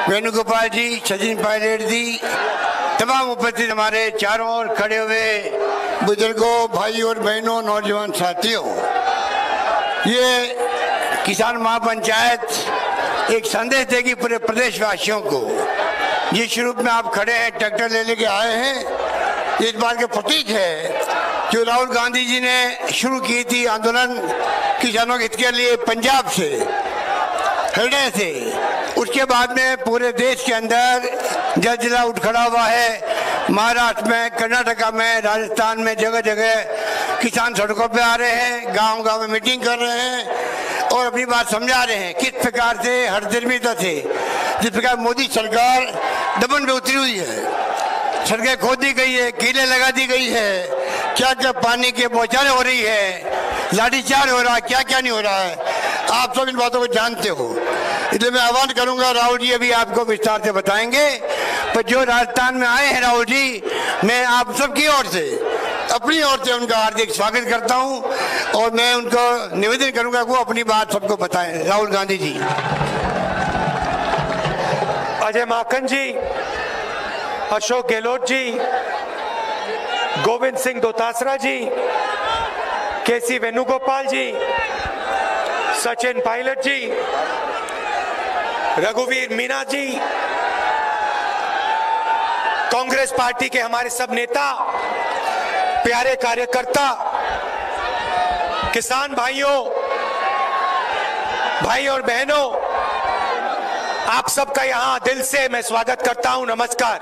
वेणुगोपाल जी, सचिन पायलट जी, तमाम उपस्थित हमारे चारों ओर खड़े हुए बुजुर्गों, भाई और बहनों, नौजवान साथियों, ये किसान महापंचायत एक संदेश देगी पूरे प्रदेशवासियों को। जिस रूप में आप खड़े हैं, ट्रैक्टर ले लेके आए हैं, ये इस बात के प्रतीक है जो राहुल गांधी जी ने शुरू की थी आंदोलन किसानों के हित के लिए पंजाब से, हृदय से। उसके बाद में पूरे देश के अंदर जलजिला उठ खड़ा हुआ है। महाराष्ट्र में, कर्नाटका में, राजस्थान में जगह जगह किसान सड़कों पे आ रहे हैं, गांव-गांव में मीटिंग कर रहे हैं और अपनी बात समझा रहे हैं किस प्रकार से हठधर्मिता से, जिस प्रकार मोदी सरकार दमन पे उतरी हुई है, सड़कें खोद दी गई है, कीलें लगा दी गई है, क्या क्या पानी के बौछारें हो रही है, लाठीचार्ज हो रहा है, क्या क्या नहीं हो रहा है, आप सब इन बातों को जानते हो। इसलिए मैं आह्वान करूंगा, राहुल जी अभी आपको विस्तार से बताएंगे, पर जो राजस्थान में आए हैं राहुल जी, मैं आप सबकी ओर से, अपनी ओर से उनका हार्दिक स्वागत करता हूं और मैं उनको निवेदन करूंगा वो अपनी बात सबको बताएं। राहुल गांधी जी। अजय माकन जी, अशोक गहलोत जी, गोविंद सिंह दोतासरा जी, केसी वेणुगोपाल जी, सचिन पायलट जी, रघुवीर मीना जी, कांग्रेस पार्टी के हमारे सब नेता, प्यारे कार्यकर्ता, किसान भाइयों, भाई और बहनों, आप सबका यहां दिल से मैं स्वागत करता हूं। नमस्कार।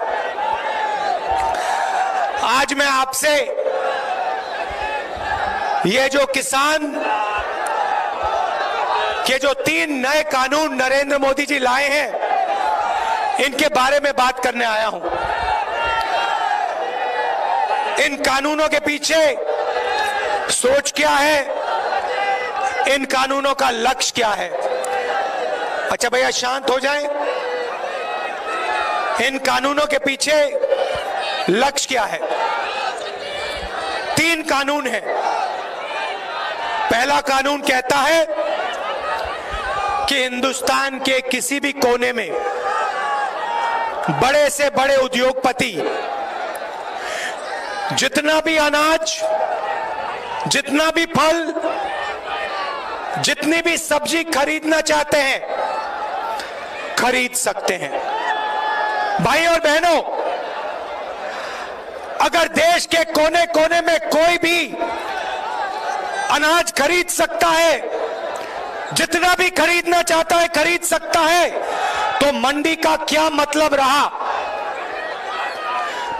आज मैं आपसे ये जो किसान के जो 3 नए कानून नरेंद्र मोदी जी लाए हैं, इनके बारे में बात करने आया हूं। इन कानूनों के पीछे सोच क्या है, इन कानूनों का लक्ष्य क्या है। अच्छा भैया शांत हो जाएं। इन कानूनों के पीछे लक्ष्य क्या है? 3 कानून हैं। पहला कानून कहता है कि हिंदुस्तान के किसी भी कोने में बड़े से बड़े उद्योगपति जितना भी अनाज, जितना भी फल, जितनी भी सब्जी खरीदना चाहते हैं, खरीद सकते हैं। भाई और बहनों, अगर देश के कोने कोने में कोई भी अनाज खरीद सकता है, जितना भी खरीदना चाहता है खरीद सकता है, तो मंडी का क्या मतलब रहा?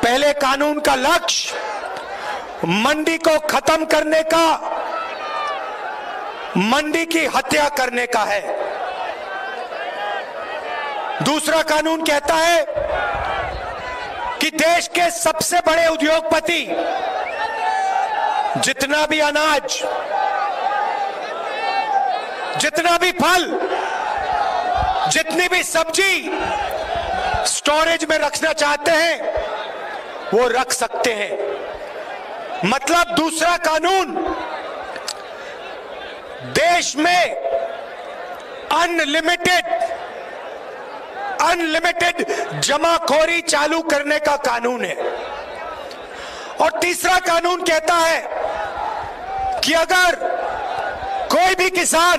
पहले कानून का लक्ष्य मंडी को खत्म करने का, मंडी की हत्या करने का है। दूसरा कानून कहता है कि देश के सबसे बड़े उद्योगपति जितना भी अनाज, जितना भी फल, जितनी भी सब्जी स्टोरेज में रखना चाहते हैं वो रख सकते हैं। मतलब दूसरा कानून देश में अनलिमिटेड जमाखोरी चालू करने का कानून है। और तीसरा कानून कहता है कि अगर कोई भी किसान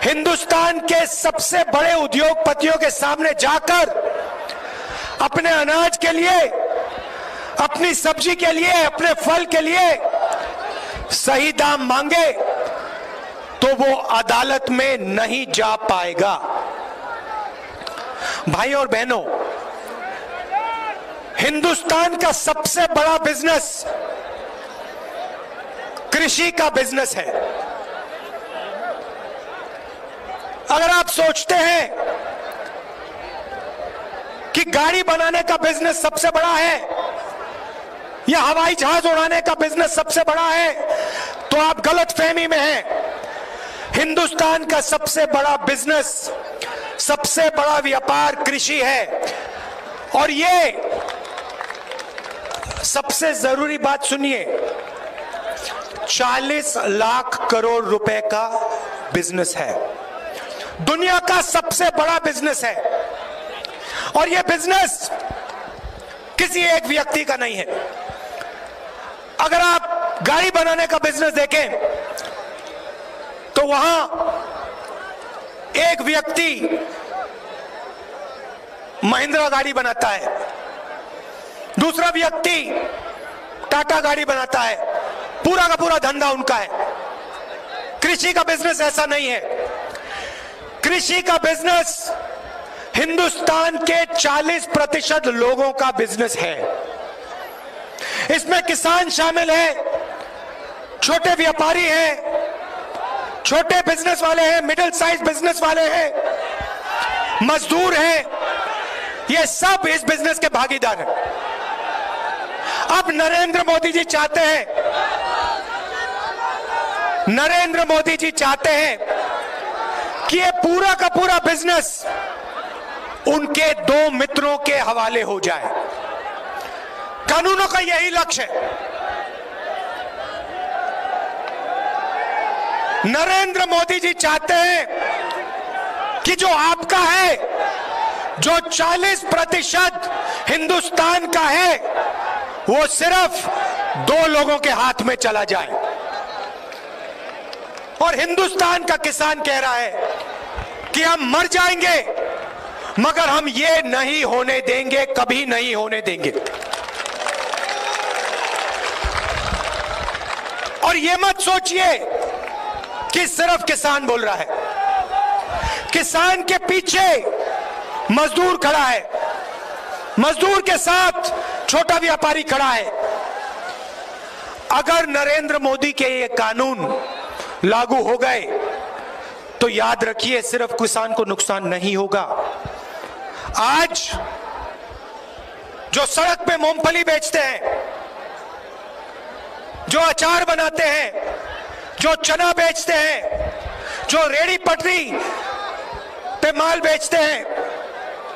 हिंदुस्तान के सबसे बड़े उद्योगपतियों के सामने जाकर अपने अनाज के लिए, अपनी सब्जी के लिए, अपने फल के लिए सही दाम मांगे तो वो अदालत में नहीं जा पाएगा। भाई और बहनों, हिंदुस्तान का सबसे बड़ा बिजनेस कृषि का बिजनेस है। अगर आप सोचते हैं कि गाड़ी बनाने का बिजनेस सबसे बड़ा है या हवाई जहाज उड़ाने का बिजनेस सबसे बड़ा है, तो आप गलतफहमी में हैं। हिंदुस्तान का सबसे बड़ा बिजनेस, सबसे बड़ा व्यापार कृषि है। और ये सबसे जरूरी बात सुनिए, 40 लाख करोड़ रुपए का बिजनेस है। दुनिया का सबसे बड़ा बिजनेस है और यह बिजनेस किसी एक व्यक्ति का नहीं है। अगर आप गाड़ी बनाने का बिजनेस देखें तो वहां एक व्यक्ति महिंद्रा गाड़ी बनाता है, दूसरा व्यक्ति टाटा गाड़ी बनाता है, पूरा का पूरा धंधा उनका है। कृषि का बिजनेस ऐसा नहीं है। कृषि का बिजनेस हिंदुस्तान के 40% लोगों का बिजनेस है। इसमें किसान शामिल है, छोटे व्यापारी हैं, छोटे बिजनेस वाले हैं, मिडिल साइज बिजनेस वाले हैं, मजदूर हैं, ये सब इस बिजनेस के भागीदार हैं। अब नरेंद्र मोदी जी चाहते हैं कि ये पूरा का पूरा बिजनेस उनके 2 मित्रों के हवाले हो जाए। कानूनों का यही लक्ष्य है। नरेंद्र मोदी जी चाहते हैं कि जो आपका है, जो 40% हिंदुस्तान का है, वो सिर्फ 2 लोगों के हाथ में चला जाए। और हिंदुस्तान का किसान कह रहा है कि हम मर जाएंगे मगर हम ये नहीं होने देंगे, कभी नहीं होने देंगे। और ये मत सोचिए कि सिर्फ किसान बोल रहा है। किसान के पीछे मजदूर खड़ा है, मजदूर के साथ छोटा व्यापारी खड़ा है। अगर नरेंद्र मोदी के ये कानून लागू हो गए तो याद रखिए सिर्फ किसान को नुकसान नहीं होगा। आज जो सड़क पे मूंगफली बेचते हैं, जो अचार बनाते हैं, जो चना बेचते हैं, जो रेड़ी पटरी पे माल बेचते हैं,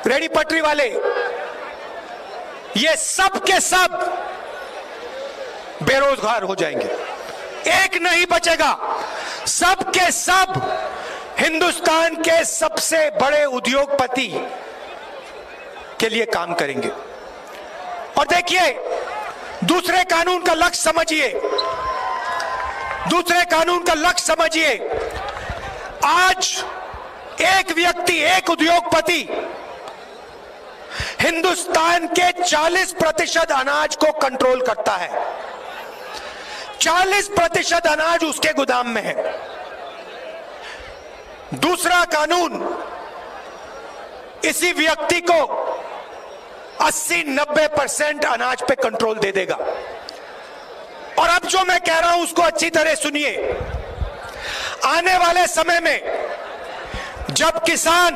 रेड़ी पटरी वाले, ये सब के सब बेरोजगार हो जाएंगे। एक नहीं बचेगा, सब के सब हिंदुस्तान के सबसे बड़े उद्योगपति के लिए काम करेंगे। और देखिए, दूसरे कानून का लक्ष्य समझिए, दूसरे कानून का लक्ष्य समझिए। आज एक व्यक्ति, एक उद्योगपति हिंदुस्तान के 40% अनाज को कंट्रोल करता है। 40% अनाज उसके गोदाम में है। दूसरा कानून इसी व्यक्ति को 80-90% अनाज पे कंट्रोल दे देगा। और अब जो मैं कह रहा हूं उसको अच्छी तरह सुनिए। आने वाले समय में जब किसान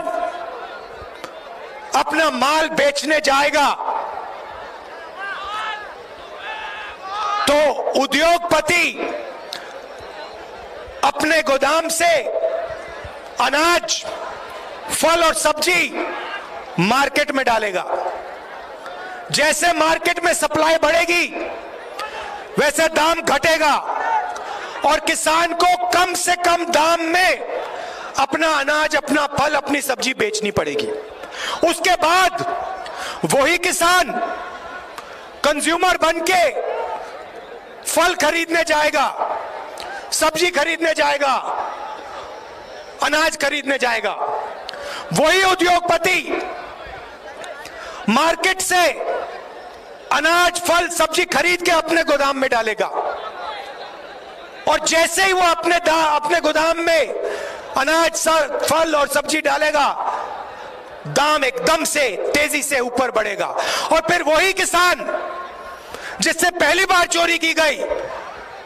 अपना माल बेचने जाएगा तो उद्योगपति अपने गोदाम से अनाज, फल और सब्जी मार्केट में डालेगा। जैसे मार्केट में सप्लाई बढ़ेगी वैसे दाम घटेगा और किसान को कम से कम दाम में अपना अनाज, अपना फल, अपनी सब्जी बेचनी पड़ेगी। उसके बाद वही किसान कंज्यूमर बनके फल खरीदने जाएगा, सब्जी खरीदने जाएगा, अनाज खरीदने जाएगा। वही उद्योगपति मार्केट से अनाज, फल, सब्जी खरीद के अपने गोदाम में डालेगा और जैसे ही वो अपने गोदाम में अनाज, फल और सब्जी डालेगा, दाम एकदम से तेजी से ऊपर बढ़ेगा। और फिर वही किसान जिससे पहली बार चोरी की गई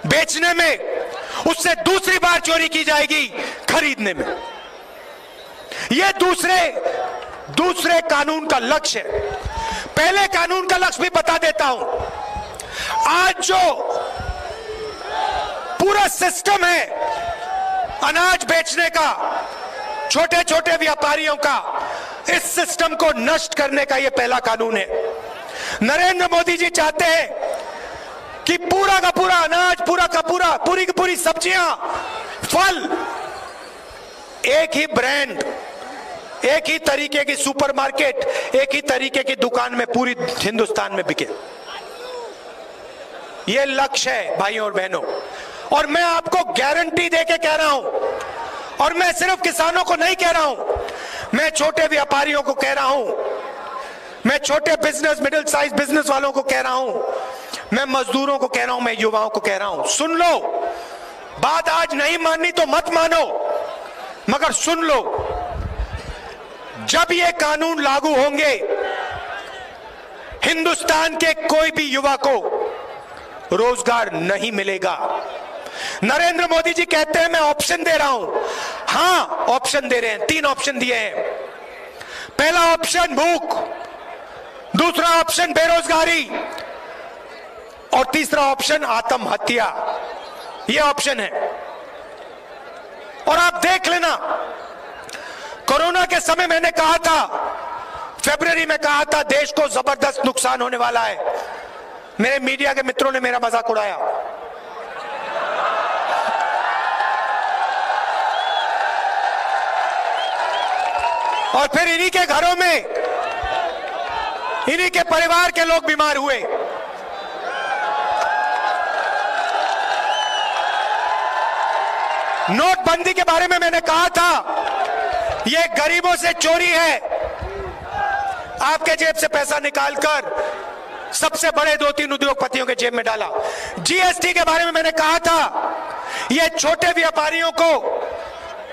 बेचने में, उससे दूसरी बार चोरी की जाएगी खरीदने में। यह दूसरे कानून का लक्ष्य है। पहले कानून का लक्ष्य भी बता देता हूं। आज जो पूरा सिस्टम है अनाज बेचने का, छोटे छोटे व्यापारियों का, इस सिस्टम को नष्ट करने का यह पहला कानून है। नरेंद्र मोदी जी चाहते हैं कि पूरा का पूरा अनाज, पूरा का पूरा, पूरी की पूरी सब्जियां, फल एक ही ब्रांड, एक ही तरीके की सुपरमार्केट, एक ही तरीके की दुकान में पूरी हिंदुस्तान में बिके। यह लक्ष्य है भाइयों और बहनों, और मैं आपको गारंटी देके कह रहा हूं, और मैं सिर्फ किसानों को नहीं कह रहा हूं, मैं छोटे व्यापारियों को कह रहा हूं, मैं छोटे बिजनेस, मिडिल साइज बिजनेस वालों को कह रहा हूं, मैं मजदूरों को कह रहा हूं, मैं युवाओं को कह रहा हूं, सुन लो। बात आज नहीं माननी तो मत मानो, मगर सुन लो, जब ये कानून लागू होंगे, हिंदुस्तान के कोई भी युवा को रोजगार नहीं मिलेगा। नरेंद्र मोदी जी कहते हैं मैं ऑप्शन दे रहा हूं। हां, ऑप्शन दे रहे हैं, 3 ऑप्शन दिए हैं। पहला ऑप्शन भूख, दूसरा ऑप्शन बेरोजगारी, और तीसरा ऑप्शन आत्महत्या। यह ऑप्शन है। और आप देख लेना, कोरोना के समय मैंने कहा था, फरवरी में कहा था, देश को जबरदस्त नुकसान होने वाला है। मेरे मीडिया के मित्रों ने मेरा मजाक उड़ाया, और फिर इन्हीं के घरों में, इन्हीं के परिवार के लोग बीमार हुए। नोटबंदी के बारे में मैंने कहा था, यह गरीबों से चोरी है। आपके जेब से पैसा निकालकर सबसे बड़े 2-3 उद्योगपतियों के जेब में डाला। जीएसटी के बारे में मैंने कहा था, यह छोटे व्यापारियों को,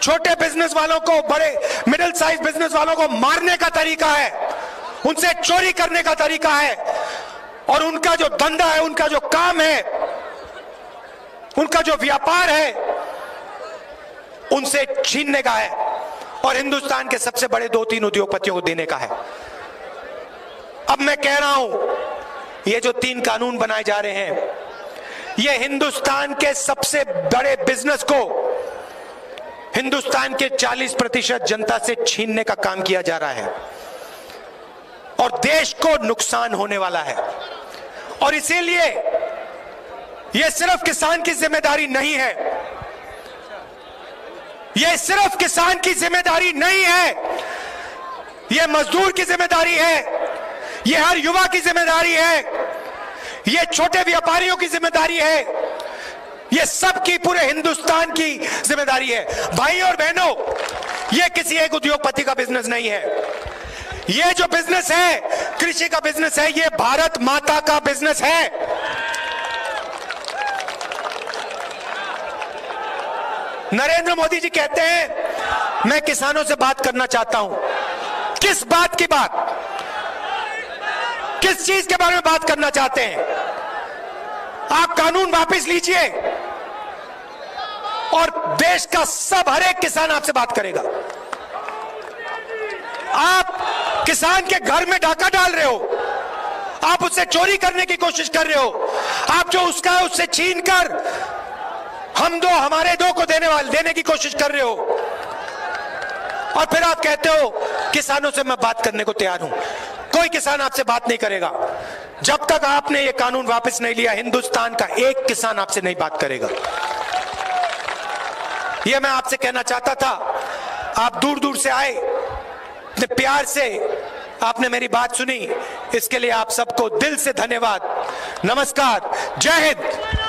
छोटे बिजनेस वालों को, बड़े मिडिल साइज बिजनेस वालों को मारने का तरीका है, उनसे चोरी करने का तरीका है, और उनका जो धंधा है, उनका जो काम है, उनका जो व्यापार है, उनसे छीनने का है, और हिंदुस्तान के सबसे बड़े 2-3 उद्योगपतियों को देने का है। अब मैं कह रहा हूं, ये जो 3 कानून बनाए जा रहे हैं, ये हिंदुस्तान के सबसे बड़े बिजनेस को, हिंदुस्तान के 40% जनता से छीनने का काम किया जा रहा है, और देश को नुकसान होने वाला है। और इसीलिए यह सिर्फ किसान की जिम्मेदारी नहीं है, यह सिर्फ किसान की जिम्मेदारी नहीं है, यह मजदूर की जिम्मेदारी है, यह हर युवा की जिम्मेदारी है, यह छोटे व्यापारियों की जिम्मेदारी है, यह सबकी, पूरे हिंदुस्तान की जिम्मेदारी है। भाई और बहनों, यह किसी एक उद्योगपति का बिजनेस नहीं है। यह जो बिजनेस है, कृषि का बिजनेस है, यह भारत माता का बिजनेस है। नरेंद्र मोदी जी कहते हैं मैं किसानों से बात करना चाहता हूं। किस बात की बात, किस चीज के बारे में बात करना चाहते हैं? आप कानून वापस लीजिए, और देश का हर एक किसान आपसे बात करेगा। आप किसान के घर में डाका डाल रहे हो, आप उससे चोरी करने की कोशिश कर रहे हो, आप जो उसका है उससे छीन कर हम दो, हमारे दो को देने की कोशिश कर रहे हो, और फिर आप कहते हो किसानों से मैं बात करने को तैयार हूं। कोई किसान आपसे बात नहीं करेगा जब तक आपने ये कानून वापस नहीं लिया। हिंदुस्तान का एक किसान आपसे नहीं बात करेगा। ये मैं आपसे कहना चाहता था। आप दूर दूर से आए, इतने प्यार से आपने मेरी बात सुनी, इसके लिए आप सबको दिल से धन्यवाद। नमस्कार, जय हिंद।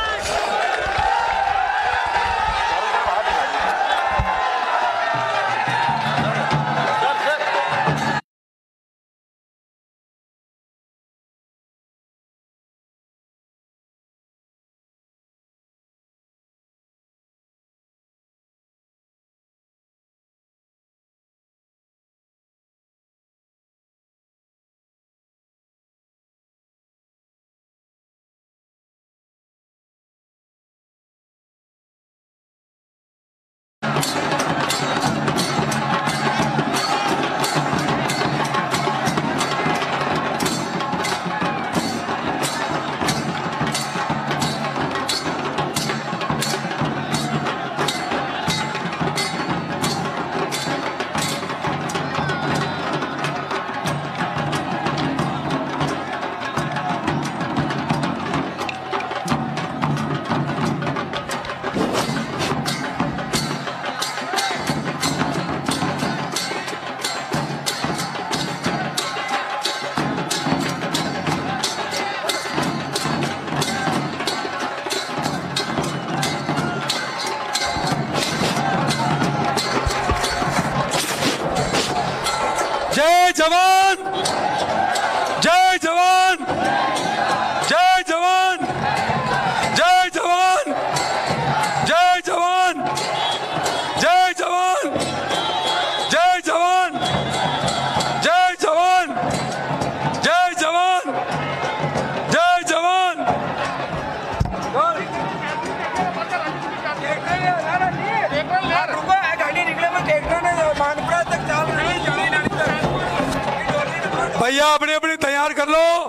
जवान, जय जवान, जय जवान, जय जवान, जय जवान, जय जवान, जय जवान, जय जवान, जय जवान, जय जवान। भैया अपने अपने तैयार कर लो।